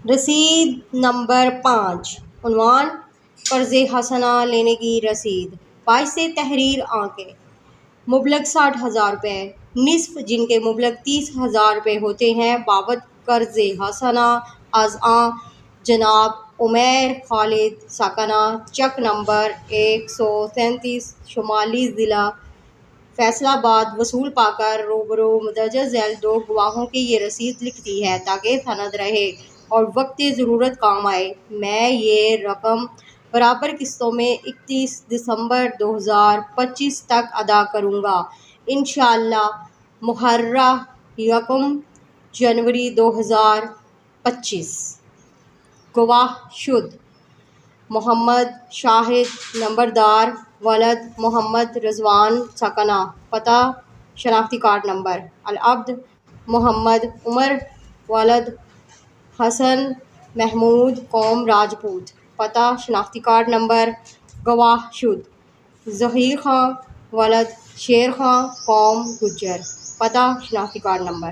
رسید نمبر 5، عنوان قرض حسنہ لینے کی رسید، باعث تحریر آنکھیں، مبلغ 60,000 روپے، نصف جن کے مبلغ 30,000 روپے ہوتے ہیں، بابت قرض حسنہ از آن جناب عمیر خالد ساکنہ، چک نمبر 137 شمالی ضلع فیصل آباد وصول پا کر روبرو مندرجہ ذیل 2 گواہوں کی یہ رسید لکھتی ہے تاکہ سند رہے اور وقت ضرورت کام آئے۔ میں یہ رقم برابر قسطوں میں 31 دسمبر 2025 تک ادا کروں گا، انشاءاللہ۔ محرہ 1 جنوری 2025۔ گواہ شد محمد شاہد نمبردار، ولد محمد رضوان ساکنہ، پتہ شناختی کارڈ نمبر۔ العبد محمد عمر، ولد حسن محمود، قوم راجپوت، پتہ شناختی کارڈ نمبر۔ گواہ شد ظہیر خان، ولد شیر خان، قوم گجر، پتہ شناختی کارڈ نمبر۔